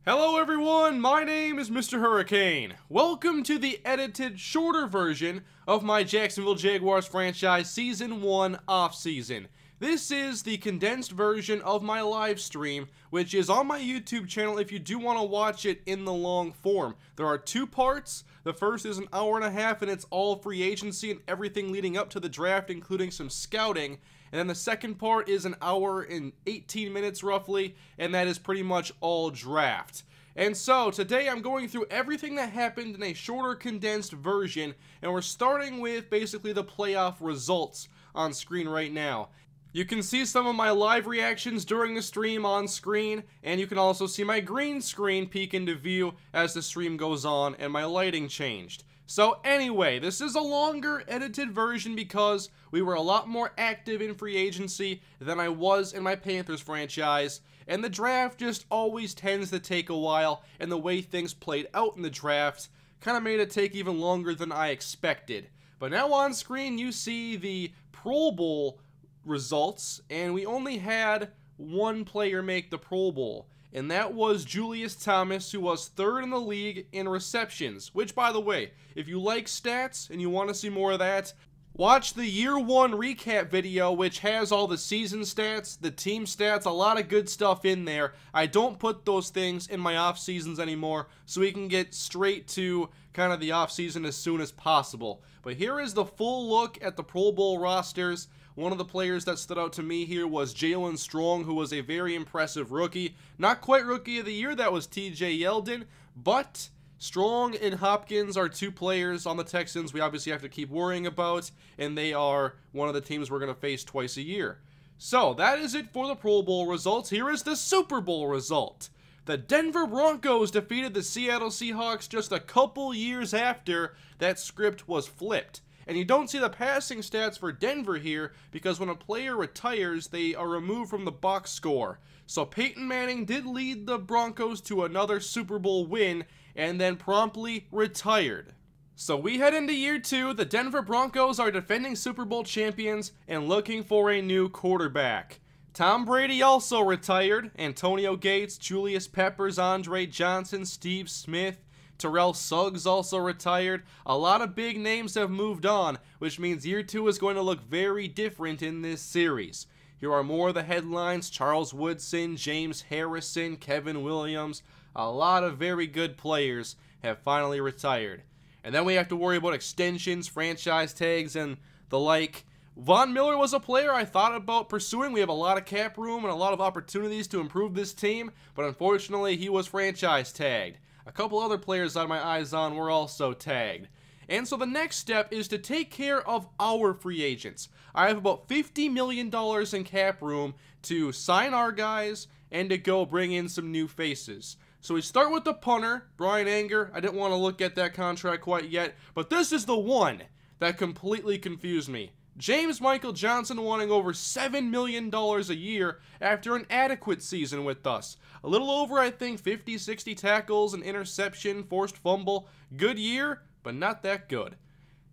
Hello everyone, my name is MrHurriicane. Welcome to the edited, shorter version of my Jacksonville Jaguars franchise Season 1 Offseason. This is the condensed version of my live stream, which is on my YouTube channel if you do want to watch it in the long form. There are two parts. The first is an hour and a half and it's all free agency and everything leading up to the draft, including some scouting. And then the second part is an hour and 18 minutes roughly, and that is pretty much all draft. And so today I'm going through everything that happened in a shorter condensed version, and we're starting with basically the playoff results on screen right now. You can see some of my live reactions during the stream on screen, and you can also see my green screen peek into view as the stream goes on and my lighting changed. So anyway, this is a longer edited version because we were a lot more active in free agency than I was in my Panthers franchise, and the draft just always tends to take a while, and the way things played out in the draft kind of made it take even longer than I expected. But now on screen you see the Pro Bowl results, and we only had one player make the Pro Bowl, and that was Julius Thomas, who was third in the league in receptions, which, by the way, if you like stats and you want to see more of that, watch the year one recap video, which has all the season stats, the team stats, a lot of good stuff in there. I don't put those things in my off seasons anymore, so we can get straight to kind of the off season as soon as possible. But here is the full look at the Pro Bowl rosters. One of the players that stood out to me here was Jalen Strong, who was a very impressive rookie. Not quite Rookie of the Year, that was TJ Yeldon, but Strong and Hopkins are two players on the Texans we obviously have to keep worrying about, and they are one of the teams we're going to face twice a year. So, that is it for the Pro Bowl results. Here is the Super Bowl result. The Denver Broncos defeated the Seattle Seahawks just a couple years after that script was flipped. And you don't see the passing stats for Denver here because when a player retires, they are removed from the box score. So Peyton Manning did lead the Broncos to another Super Bowl win and then promptly retired. So we head into year two. The Denver Broncos are defending Super Bowl champions and looking for a new quarterback. Tom Brady also retired. Antonio Gates, Julius Peppers, Andre Johnson, Steve Smith, Terrell Suggs also retired. A lot of big names have moved on, which means year two is going to look very different in this series. Here are more of the headlines: Charles Woodson, James Harrison, Kevin Williams. A lot of very good players have finally retired. And then we have to worry about extensions, franchise tags, and the like. Von Miller was a player I thought about pursuing. We have a lot of cap room and a lot of opportunities to improve this team, but unfortunately he was franchise tagged. A couple other players I had my eyes on were also tagged. And so the next step is to take care of our free agents. I have about $50 million in cap room to sign our guys and to go bring in some new faces. So we start with the punter, Brian Anger. I didn't want to look at that contract quite yet, but this is the one that completely confused me. James Michael Johnson wanting over $7 million a year after an adequate season with us. A little over, I think, 50, 60 tackles, an interception, forced fumble. Good year, but not that good.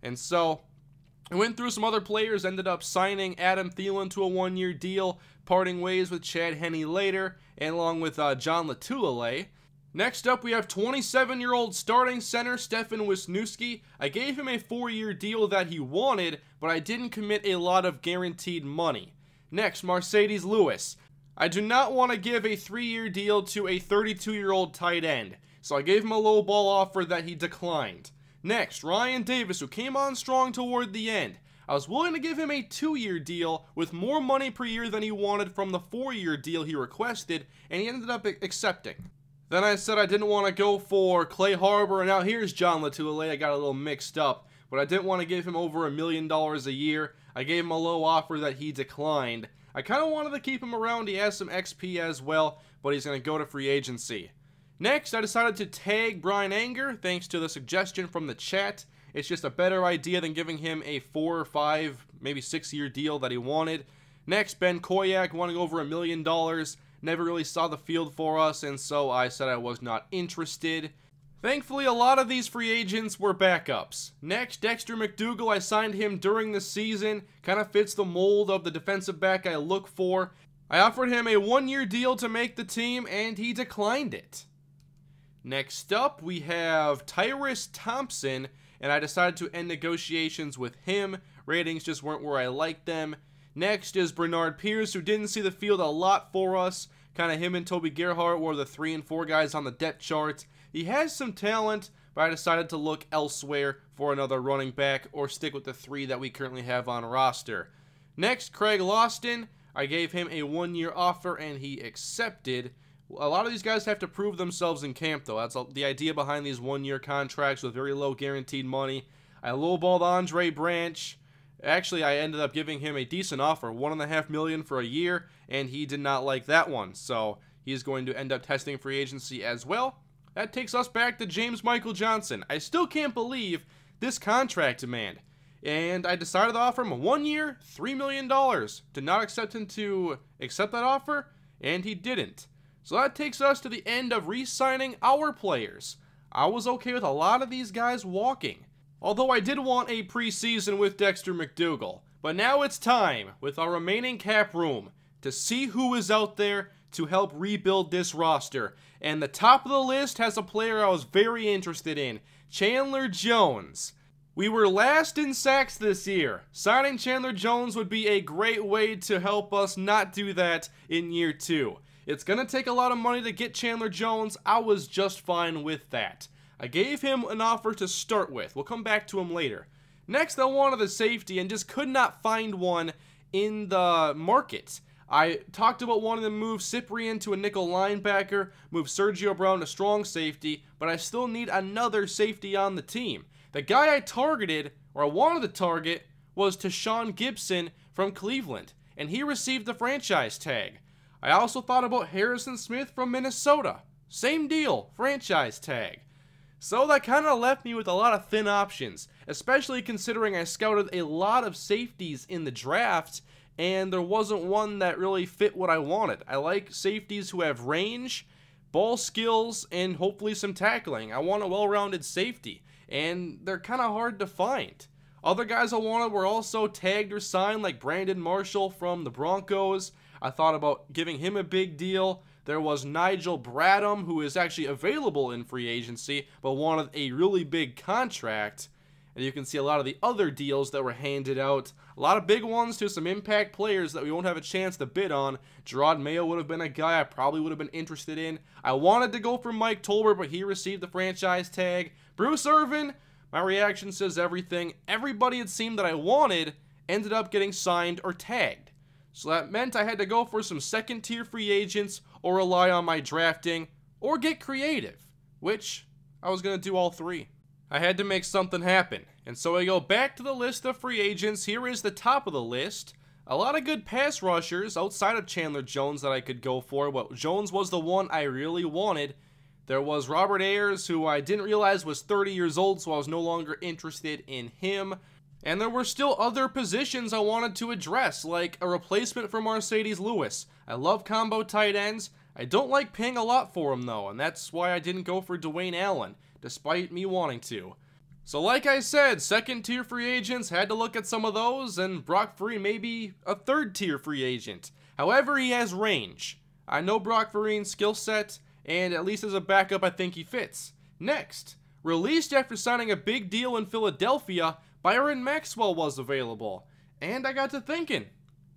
And so, I went through some other players, ended up signing Adam Thielen to a one-year deal, parting ways with Chad Henne later, and along with John Latulele. Next up, we have 27-year-old starting center Stefan Wisniewski. I gave him a 4-year deal that he wanted, but I didn't commit a lot of guaranteed money. Next, Mercedes Lewis. I do not want to give a 3-year deal to a 32-year-old tight end, so I gave him a low ball offer that he declined. Next, Ryan Davis, who came on strong toward the end. I was willing to give him a 2-year deal with more money per year than he wanted from the 4-year deal he requested, and he ended up accepting. Then I said I didn't want to go for Clay Harbor, and now here's John Latulele. I got a little mixed up, but I didn't want to give him over $1 million a year. I gave him a low offer that he declined. I kind of wanted to keep him around. He has some XP as well, but he's going to go to free agency. Next, I decided to tag Brian Anger, thanks to the suggestion from the chat. It's just a better idea than giving him a 4 or 5, maybe 6-year deal that he wanted. Next, Ben Koyak wanting over $1 million. Never really saw the field for us, and so I said I was not interested. Thankfully, a lot of these free agents were backups. Next, Dexter McDougal. I signed him during the season. Kind of fits the mold of the defensive back I look for. I offered him a 1-year deal to make the team, and he declined it. Next up, we have Tyrus Thompson, and I decided to end negotiations with him. Ratings just weren't where I liked them. Next is Bernard Pierce, who didn't see the field a lot for us. Kind of him and Toby Gerhart were the 3 and 4 guys on the depth chart. He has some talent, but I decided to look elsewhere for another running back or stick with the 3 that we currently have on roster. Next, Craig Loston. I gave him a 1-year offer and he accepted. A lot of these guys have to prove themselves in camp, though. That's the idea behind these 1-year contracts with very low guaranteed money. I lowballed Andre Branch. Actually, I ended up giving him a decent offer, $1.5 million for a year, and he did not like that one. So he's going to end up testing free agency as well. That takes us back to James Michael Johnson. I still can't believe this contract demand. And I decided to offer him a 1 year, $3 million. Did not accept him to accept that offer, and he didn't. So that takes us to the end of re-signing our players. I was okay with a lot of these guys walking. Although I did want a preseason with Dexter McDougal. But now it's time, with our remaining cap room, to see who is out there to help rebuild this roster. And the top of the list has a player I was very interested in, Chandler Jones. We were last in sacks this year. Signing Chandler Jones would be a great way to help us not do that in year 2. It's going to take a lot of money to get Chandler Jones. I was just fine with that. I gave him an offer to start with. We'll come back to him later. Next, I wanted a safety and just could not find one in the market. I talked about wanting to move Cyprien to a nickel linebacker, move Sergio Brown to strong safety, but I still need another safety on the team. The guy I targeted, or I wanted to target, was Tashawn Gibson from Cleveland, and he received the franchise tag. I also thought about Harrison Smith from Minnesota. Same deal, franchise tag. So that kind of left me with a lot of thin options, especially considering I scouted a lot of safeties in the draft, and there wasn't one that really fit what I wanted. I like safeties who have range, ball skills, and hopefully some tackling. I want a well-rounded safety, and they're kind of hard to find. Other guys I wanted were also tagged or signed, like Brandon Marshall from the Broncos. I thought about giving him a big deal. There was Nigel Bradham, who is actually available in free agency, but wanted a really big contract. And you can see a lot of the other deals that were handed out. A lot of big ones to some impact players that we won't have a chance to bid on. Gerard Mayo would have been a guy I probably would have been interested in. I wanted to go for Mike Tolbert, but he received the franchise tag. Bruce Irvin, my reaction says everything. Everybody it seemed that I wanted ended up getting signed or tagged. So that meant I had to go for some second-tier free agents or rely on my drafting or get creative, which I was going to do all 3. I had to make something happen, and so I go back to the list of free agents. Here is the top of the list. A lot of good pass rushers outside of Chandler Jones that I could go for, but Jones was the one I really wanted. There was Robert Ayers, who I didn't realize was 30 years old, so I was no longer interested in him. And there were still other positions I wanted to address, like a replacement for Mercedes Lewis. I love combo tight ends. I don't like paying a lot for him, though, and that's why I didn't go for Dwayne Allen, despite me wanting to. So like I said, second-tier free agents, had to look at some of those, and Brock Vereen may be a third-tier free agent. However, he has range. I know Brock Vereen's skill set, and at least as a backup, I think he fits. Next, released after signing a big deal in Philadelphia, Byron Maxwell was available, and I got to thinking,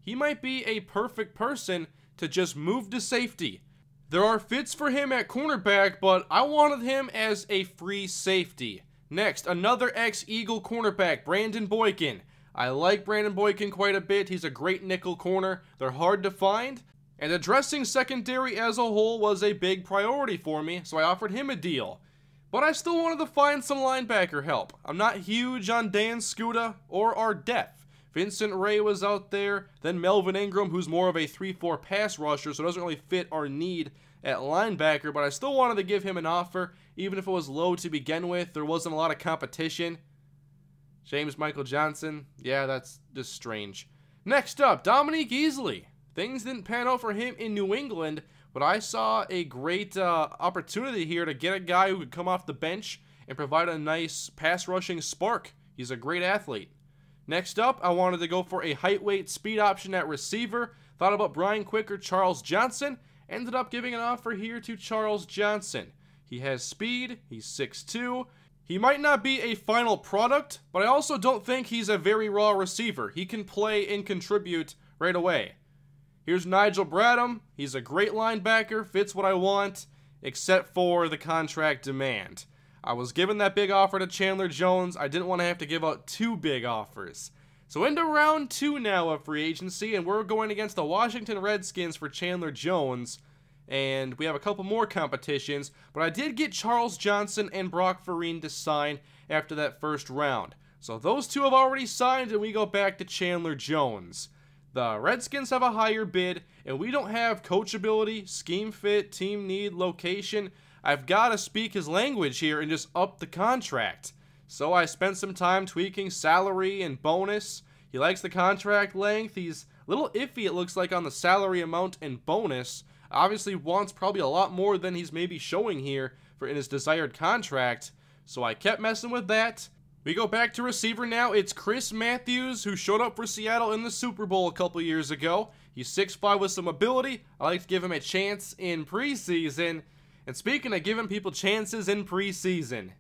he might be a perfect person to just move to safety. There are fits for him at cornerback, but I wanted him as a free safety. Next, another ex-Eagle cornerback, Brandon Boykin. I like Brandon Boykin quite a bit. He's a great nickel corner. They're hard to find, and addressing secondary as a whole was a big priority for me, so I offered him a deal. But I still wanted to find some linebacker help. I'm not huge on Dan Skuta or our depth. Vincent Ray was out there, then Melvin Ingram, who's more of a 3-4 pass rusher, so doesn't really fit our need at linebacker, but I still wanted to give him an offer, even if it was low to begin with. There wasn't a lot of competition. James Michael Johnson, yeah, that's just strange. Next up, Dominique Easley. Things didn't pan out for him in New England, but I saw a great opportunity here to get a guy who could come off the bench and provide a nice pass rushing spark. He's a great athlete. Next up, I wanted to go for a height, weight, speed option at receiver. Thought about Brian Quick or Charles Johnson. Ended up giving an offer here to Charles Johnson. He has speed, he's 6'2". He might not be a final product, but I also don't think he's a very raw receiver. He can play and contribute right away. Here's Nigel Bradham. He's a great linebacker, fits what I want, except for the contract demand. I was given that big offer to Chandler Jones. I didn't want to have to give out 2 big offers. So into round 2 now of free agency, and we're going against the Washington Redskins for Chandler Jones. And we have a couple more competitions, but I did get Charles Johnson and Brock Vereen to sign after that first round. So those 2 have already signed, and we go back to Chandler Jones. The Redskins have a higher bid, and we don't have coachability, scheme fit, team need, location. I've got to speak his language here and just up the contract. So I spent some time tweaking salary and bonus. He likes the contract length. He's a little iffy, it looks like, on the salary amount and bonus. Obviously wants probably a lot more than he's maybe showing here in his desired contract. So I kept messing with that. We go back to receiver now. It's Chris Matthews, who showed up for Seattle in the Super Bowl a couple years ago. He's 6'5" with some ability. I like to give him a chance in preseason. And speaking of giving people chances in preseason,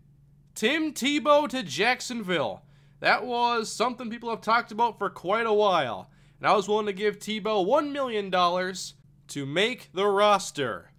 Tim Tebow to Jacksonville. That was something people have talked about for quite a while. And I was willing to give Tebow $1 million to make the roster.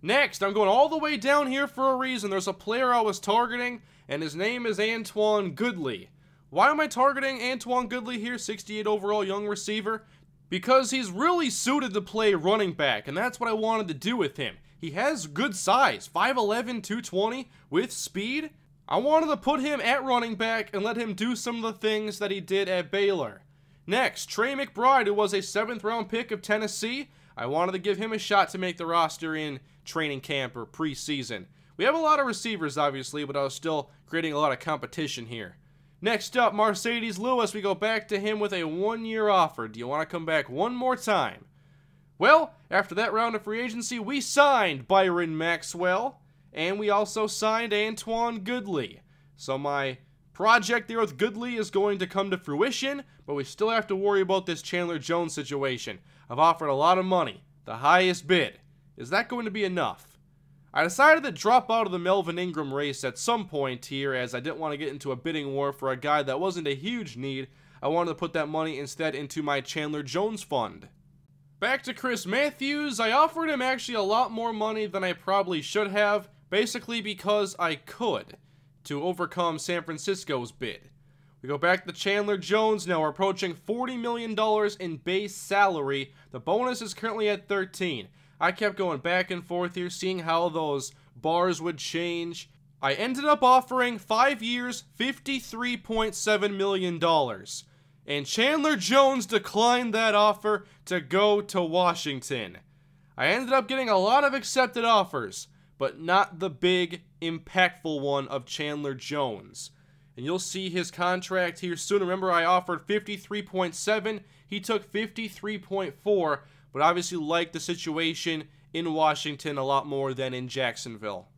Next, I'm going all the way down here for a reason. There's a player I was targeting, and his name is Antoine Goodley. Why am I targeting Antoine Goodley here, 68 overall young receiver? Because he's really suited to play running back, and that's what I wanted to do with him. He has good size, 5'11", 220, with speed. I wanted to put him at running back and let him do some of the things that he did at Baylor. Next, Trey McBride, who was a 7th round pick of Tennessee. I wanted to give him a shot to make the roster in training camp or preseason. We have a lot of receivers, obviously, but I was still creating a lot of competition here. Next up, Mercedes Lewis. We go back to him with a 1-year offer. Do you want to come back one more time? Well, after that round of free agency, we signed Byron Maxwell, and we also signed Antoine Goodley. So my project there with Goodley is going to come to fruition, but we still have to worry about this Chandler Jones situation. I've offered a lot of money, the highest bid. Is that going to be enough? I decided to drop out of the Melvin Ingram race at some point here, as I didn't want to get into a bidding war for a guy that wasn't a huge need. I wanted to put that money instead into my Chandler Jones fund. Back to Chris Matthews. I offered him actually a lot more money than I probably should have, basically because I could, to overcome San Francisco's bid. We go back to Chandler Jones now. We're approaching $40 million in base salary. The bonus is currently at 13. I kept going back and forth here, seeing how those bars would change. I ended up offering 5 years, $53.7 million. And Chandler Jones declined that offer to go to Washington. I ended up getting a lot of accepted offers, but not the big, impactful one of Chandler Jones. And you'll see his contract here soon. Remember, I offered 53.7. He took 53.4, but obviously liked the situation in Washington a lot more than in Jacksonville.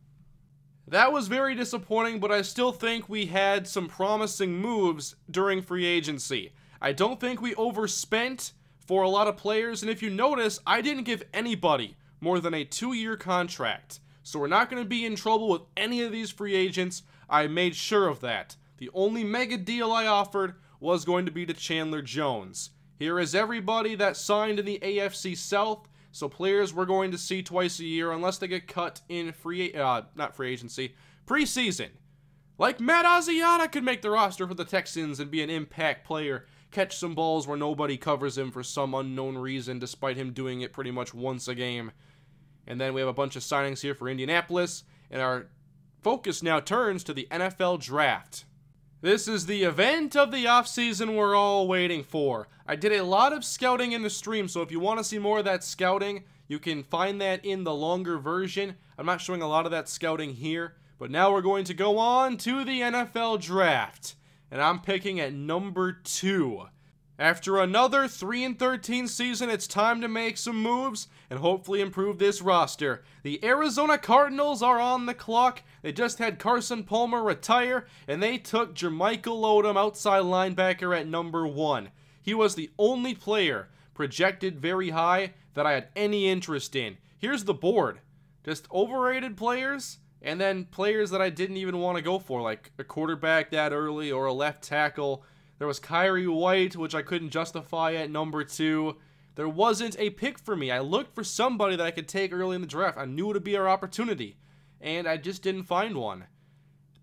That was very disappointing, but I still think we had some promising moves during free agency. I don't think we overspent for a lot of players, and if you notice, I didn't give anybody more than a 2-year contract. So we're not going to be in trouble with any of these free agents. I made sure of that. The only mega deal I offered was going to be to Chandler Jones. Here is everybody that signed in the AFC South. So players we're going to see twice a year unless they get cut in preseason. Like Matt Asiata could make the roster for the Texans and be an impact player. Catch some balls where nobody covers him for some unknown reason, despite him doing it pretty much once a game. And then we have a bunch of signings here for Indianapolis. And our focus now turns to the NFL Draft. This is the event of the offseason we're all waiting for. I did a lot of scouting in the stream, so if you want to see more of that scouting, you can find that in the longer version. I'm not showing a lot of that scouting here, but now we're going to go on to the NFL Draft. And I'm picking at number 2. After another 3-13 season, it's time to make some moves and hopefully improve this roster. The Arizona Cardinals are on the clock. They just had Carson Palmer retire, and they took Jermichael Odom, outside linebacker, at number 1. He was the only player projected very high that I had any interest in. Here's the board. Just overrated players And then players that I didn't even want to go for, like a quarterback that early or a left tackle. There was Kyrie White, which I couldn't justify at number 2. There wasn't a pick for me. I looked for somebody that I could take early in the draft. I knew it would be our opportunity, and I just didn't find one.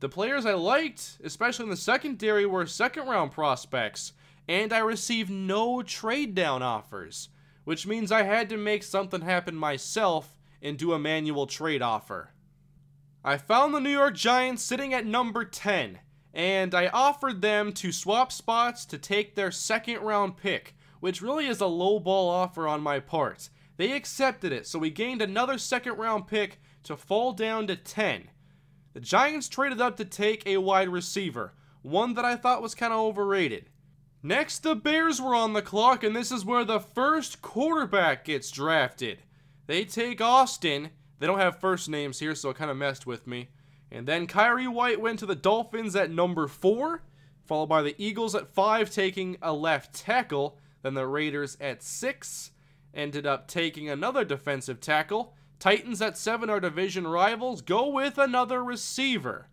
The players I liked, especially in the secondary, were second-round prospects, and I received no trade-down offers, which means I had to make something happen myself and do a manual trade offer. I found the New York Giants sitting at number 10, and I offered them to swap spots to take their second-round pick, which really is a low-ball offer on my part. They accepted it, so we gained another second-round pick to fall down to 10. The Giants traded up to take a wide receiver, one that I thought was kind of overrated. Next, the Bears were on the clock, and this is where the first quarterback gets drafted. They take Austin. They don't have first names here, so it kind of messed with me. And then Kyrie White went to the Dolphins at number 4, followed by the Eagles at 5, taking a left tackle. Then the Raiders at 6 ended up taking another defensive tackle. Titans at 7, our division rivals, go with another receiver.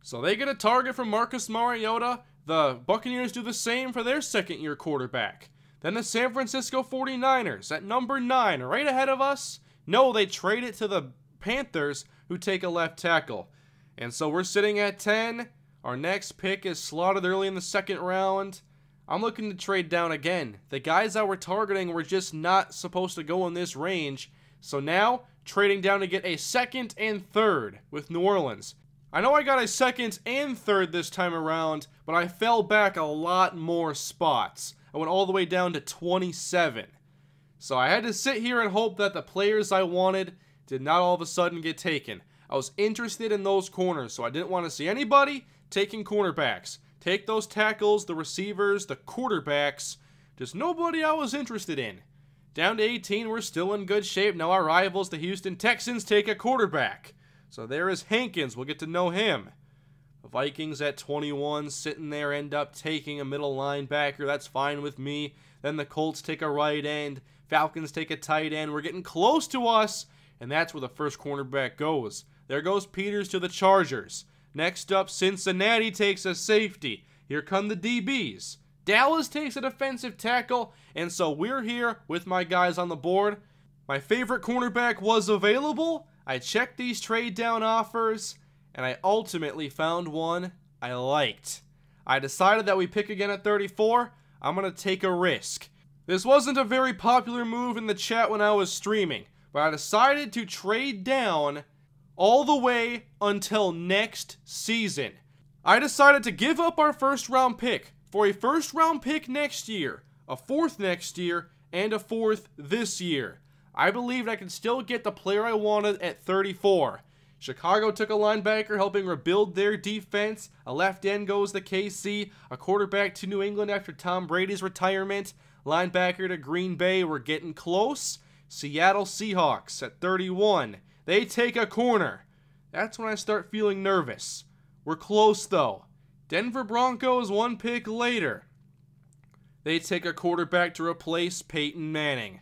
So they get a target from Marcus Mariota. The Buccaneers do the same for their second-year quarterback. Then the San Francisco 49ers at number 9, right ahead of us. No, they trade it to the Panthers, who take a left tackle. And so we're sitting at 10. Our next pick is slotted early in the second round. I'm looking to trade down again. The guys that we're targeting were just not supposed to go in this range. So now, trading down to get a second and third with New Orleans. I know I got a second and third this time around, but I fell back a lot more spots. I went all the way down to 27. So I had to sit here and hope that the players I wanted did not all of a sudden get taken. I was interested in those corners, so I didn't want to see anybody taking cornerbacks. Take those tackles, the receivers, the quarterbacks. Just nobody I was interested in. Down to 18, we're still in good shape. Now our rivals, the Houston Texans, take a quarterback. So there is Hankins. We'll get to know him. The Vikings at 21, sitting there, end up taking a middle linebacker. That's fine with me. Then the Colts take a right end. Falcons take a tight end. We're getting close to us, and that's where the first cornerback goes. There goes Peters to the Chargers. Next up, Cincinnati takes a safety. Here come the DBs. Dallas takes a defensive tackle, and so we're here with my guys on the board. My favorite cornerback was available. I checked these trade down offers, and I ultimately found one I liked. I decided that we pick again at 34. I'm going to take a risk. This wasn't a very popular move in the chat when I was streaming, but I decided to trade down all the way until next season. I decided to give up our first round pick for a first round pick next year, a fourth next year, and a fourth this year. I believed I could still get the player I wanted at 34. Chicago took a linebacker, helping rebuild their defense. A left end goes to KC. A quarterback to New England after Tom Brady's retirement. Linebacker to Green Bay. We're getting close. Seattle Seahawks at 31. They take a corner. That's when I start feeling nervous. We're close though. Denver Broncos one pick later. They take a quarterback to replace Peyton Manning.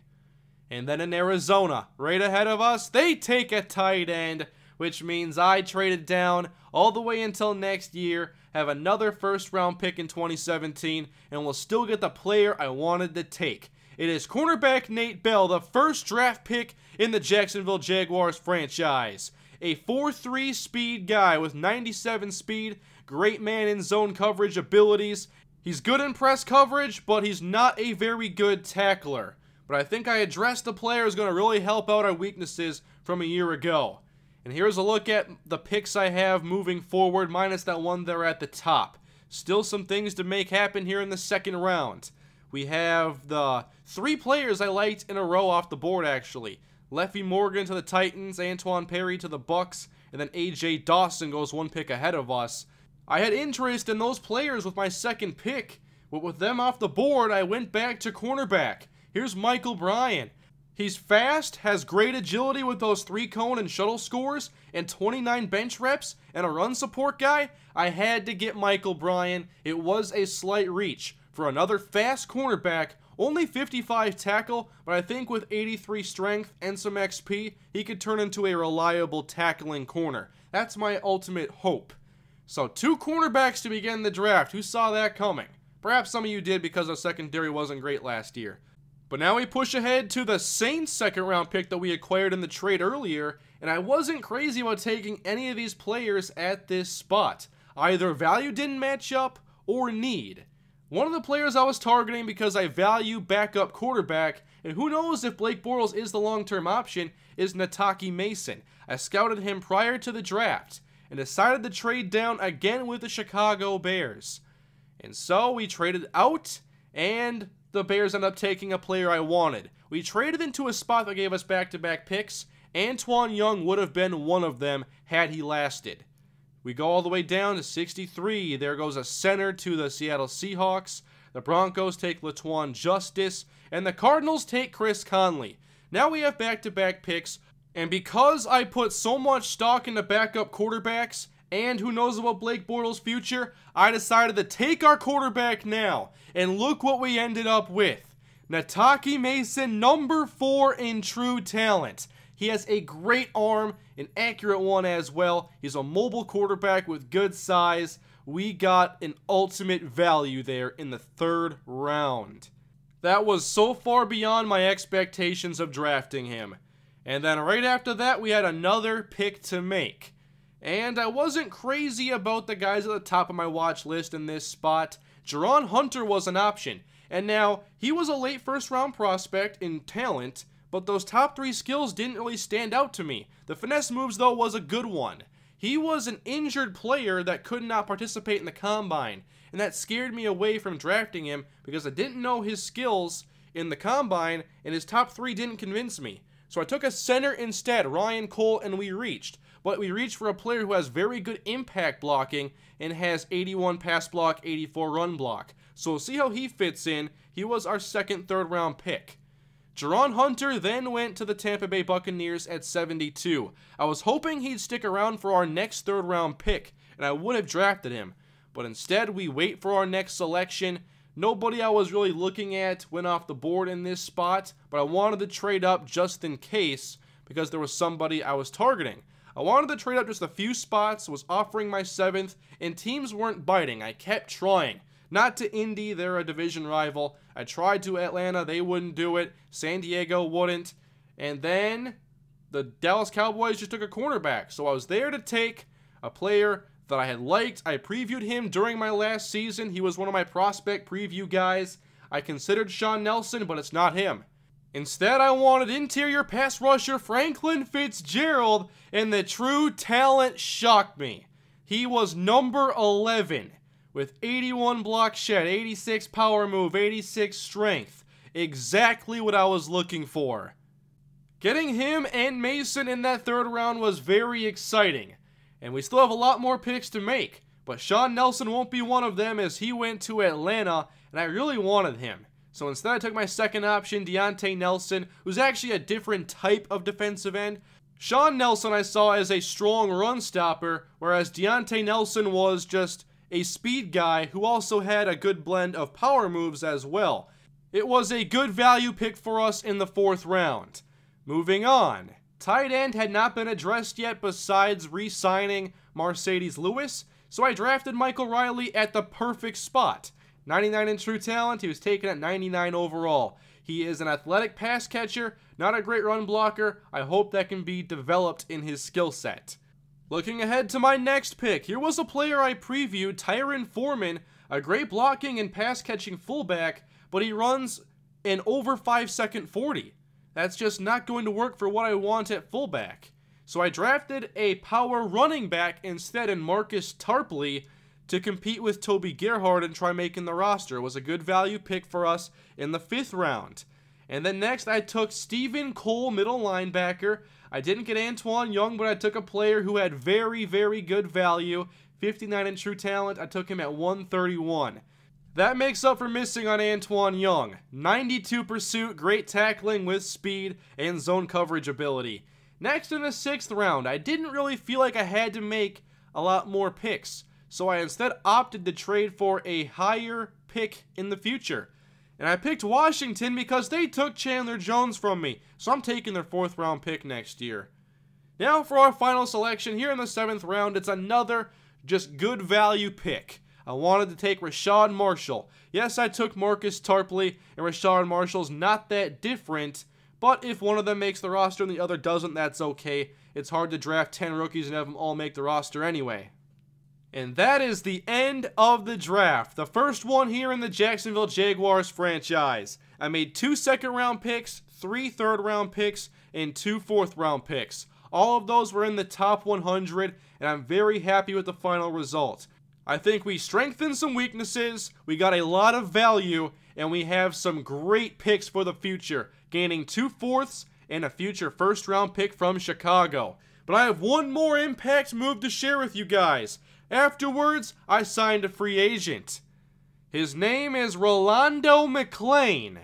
And then in Arizona, right ahead of us, they take a tight end, which means I traded down all the way until next year, have another first round pick in 2017, and will still get the player I wanted to take. It is cornerback Nate Bell, the first draft pick in the Jacksonville Jaguars franchise. A 4.3 speed guy with 97 speed, great man in zone coverage abilities. He's good in press coverage, but he's not a very good tackler. But I think I addressed the player who's going to really help out our weaknesses from a year ago. And here's a look at the picks I have moving forward, minus that one there at the top. Still some things to make happen here in the second round. We have the 3 players I liked in a row off the board, actually. Leffie Morgan to the Titans, Antoine Perry to the Bucks, and then A.J. Dawson goes one pick ahead of us. I had interest in those players with my second pick, but with them off the board, I went back to cornerback. Here's Michael Bryant. He's fast, has great agility with those 3-cone and shuttle scores, and 29 bench reps, and a run support guy. I had to get Michael Bryant. It was a slight reach for another fast cornerback Only 55 tackle, but I think with 83 strength and some XP, he could turn into a reliable tackling corner. That's my ultimate hope. So 2 cornerbacks to begin the draft. Who saw that coming? Perhaps some of you did because our secondary wasn't great last year. But now we push ahead to the Saints' second round pick that we acquired in the trade earlier, and I wasn't crazy about taking any of these players at this spot. Either value didn't match up or need. One of the players I was targeting because I value backup quarterback, and who knows if Blake Bortles is the long-term option, is Nataki Mason. I scouted him prior to the draft and decided to trade down again with the Chicago Bears. And so we traded out, and the Bears ended up taking a player I wanted. We traded into a spot that gave us back-to-back picks. Antoine Young would have been one of them had he lasted. We go all the way down to 63. There goes a center to the Seattle Seahawks. The Broncos take Laquan Justice, and the Cardinals take Chris Conley. Now we have back-to-back picks, and because I put so much stock into backup quarterbacks, and who knows about Blake Bortles' future, I decided to take our quarterback now. And look what we ended up with. Nataki Mason, number 4 in true talent. He has a great arm, an accurate one as well. He's a mobile quarterback with good size. We got an ultimate value there in the 3rd round. That was so far beyond my expectations of drafting him. And then right after that, we had another pick to make. And I wasn't crazy about the guys at the top of my watch list in this spot. Jerron Hunter was an option. And now, he was a late 1st round prospect in talent, but those top 3 skills didn't really stand out to me. The finesse moves, though, was a good one. He was an injured player that could not participate in the combine, and that scared me away from drafting him because I didn't know his skills in the combine, and his top 3 didn't convince me. So I took a center instead, Ryan Cole, and we reached. But we reached for a player who has very good impact blocking and has 81 pass block, 84 run block. So we'll see how he fits in. He was our 2nd, 3rd round pick. Jerron Hunter then went to the Tampa Bay Buccaneers at 72. I was hoping he'd stick around for our next 3rd round pick, and I would have drafted him. But instead, we wait for our next selection. Nobody I was really looking at went off the board in this spot, but I wanted to trade up just in case because there was somebody I was targeting. I wanted to trade up just a few spots, was offering my 7th, and teams weren't biting. I kept trying. Not to Indy, they're a division rival. I tried to Atlanta, they wouldn't do it. San Diego wouldn't. And then the Dallas Cowboys just took a cornerback. So I was there to take a player that I had liked. I previewed him during my last season. He was one of my prospect preview guys. I considered Sean Nelson, but it's not him. Instead, I wanted interior pass rusher Franklin Fitzgerald, and the true talent shocked me. He was number 11 with 81 block shed, 86 power move, 86 strength. Exactly what I was looking for. Getting him and Mason in that 3rd round was very exciting, and we still have a lot more picks to make, but Sean Nelson won't be one of them as he went to Atlanta, and I really wanted him. So instead I took my 2nd option, Deontay Nelson, who's actually a different type of defensive end. Sean Nelson I saw as a strong run stopper, whereas Deontay Nelson was just a speed guy who also had a good blend of power moves as well. It was a good value pick for us in the 4th round. Moving on. Tight end had not been addressed yet besides re-signing Mercedes Lewis, so I drafted Michael Riley at the perfect spot. 99 in true talent, he was taken at 99 overall. He is an athletic pass catcher, not a great run blocker. I hope that can be developed in his skill set. Looking ahead to my next pick, here was a player I previewed, Tyron Foreman, a great blocking and pass catching fullback, but he runs an over 5-second 40. That's just not going to work for what I want at fullback. So I drafted a power running back instead in Marcus Tarpley, to compete with Toby Gerhard and try making the roster. It was a good value pick for us in the 5th round. And then next I took Stephen Cole, middle linebacker. I didn't get Antoine Young, but I took a player who had very, very good value. 59 in true talent. I took him at 131. That makes up for missing on Antoine Young. 92 pursuit, great tackling with speed and zone coverage ability. Next in the 6th round, I didn't really feel like I had to make a lot more picks. So I instead opted to trade for a higher pick in the future. And I picked Washington because they took Chandler Jones from me, so I'm taking their 4th round pick next year. Now for our final selection here in the 7th round, it's another just good value pick. I wanted to take Rashad Marshall. Yes, I took Marcus Tarpley, and Rashad Marshall's not that different, but if one of them makes the roster and the other doesn't, that's okay. It's hard to draft 10 rookies and have them all make the roster anyway. And that is the end of the draft. The first one here in the Jacksonville Jaguars franchise. I made 2 second-round picks, 3 third-round picks, and 2 fourth-round picks. All of those were in the top 100, and I'm very happy with the final result. I think we strengthened some weaknesses, we got a lot of value, and we have some great picks for the future, gaining 2 fourths and a future first-round pick from Chicago. But I have one more impact move to share with you guys. Afterwards, I signed a free agent. His name is Rolando McClain.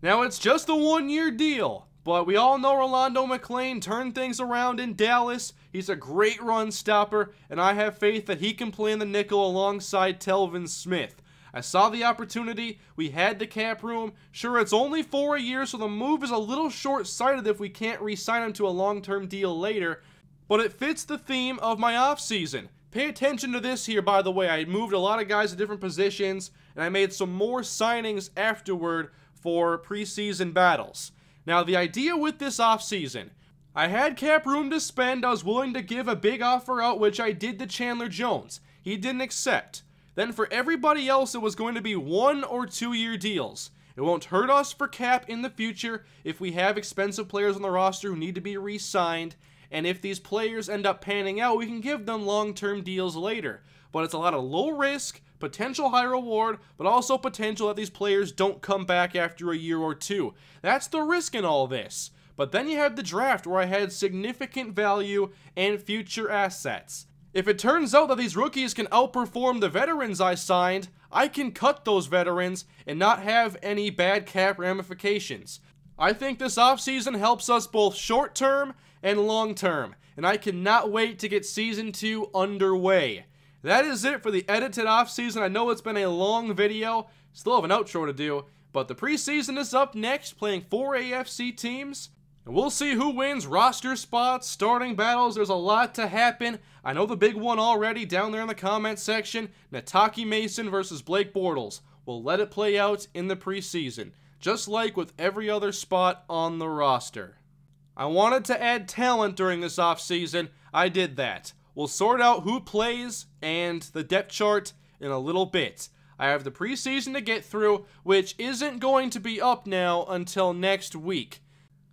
Now, it's just a 1-year deal, but we all know Rolando McClain turned things around in Dallas. He's a great run stopper, and I have faith that he can play in the nickel alongside Telvin Smith. I saw the opportunity, we had the cap room. Sure, it's only for a year, so the move is a little short-sighted if we can't re-sign him to a long-term deal later, but it fits the theme of my offseason. Pay attention to this here, by the way. I moved a lot of guys to different positions, and I made some more signings afterward for preseason battles. Now, the idea with this offseason, I had cap room to spend. I was willing to give a big offer out, which I did to Chandler Jones. He didn't accept. Then for everybody else, it was going to be 1 or 2 year deals. It won't hurt us for cap in the future if we have expensive players on the roster who need to be re-signed. And if these players end up panning out, we can give them long-term deals later. But it's a lot of low risk, potential high reward, but also potential that these players don't come back after a year or 2. That's the risk in all this. But then you have the draft where I had significant value and future assets. If it turns out that these rookies can outperform the veterans I signed, I can cut those veterans and not have any bad cap ramifications. I think this offseason helps us both short-term and long-term, and I cannot wait to get Season 2 underway. That is it for the edited offseason. I know it's been a long video, still have an outro to do, but the preseason is up next, playing 4 AFC teams, and we'll see who wins roster spots, starting battles. There's a lot to happen. I know the big one already down there in the comment section, Nataki Mason versus Blake Bortles. We'll let it play out in the preseason, just like with every other spot on the roster. I wanted to add talent during this offseason. I did that. We'll sort out who plays and the depth chart in a little bit. I have the preseason to get through, which isn't going to be up now until next week.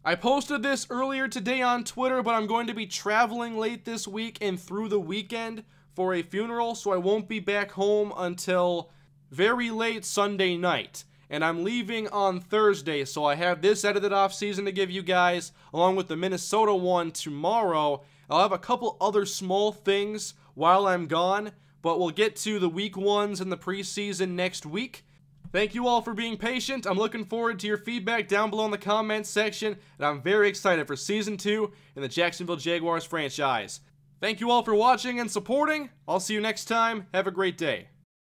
I posted this earlier today on Twitter, but I'm going to be traveling late this week and through the weekend for a funeral, so I won't be back home until very late Sunday night. And I'm leaving on Thursday, so I have this edited offseason to give you guys, along with the Minnesota one tomorrow. I'll have a couple other small things while I'm gone, but we'll get to the week 1s and the preseason next week. Thank you all for being patient. I'm looking forward to your feedback down below in the comments section, and I'm very excited for Season 2 in the Jacksonville Jaguars franchise. Thank you all for watching and supporting. I'll see you next time. Have a great day.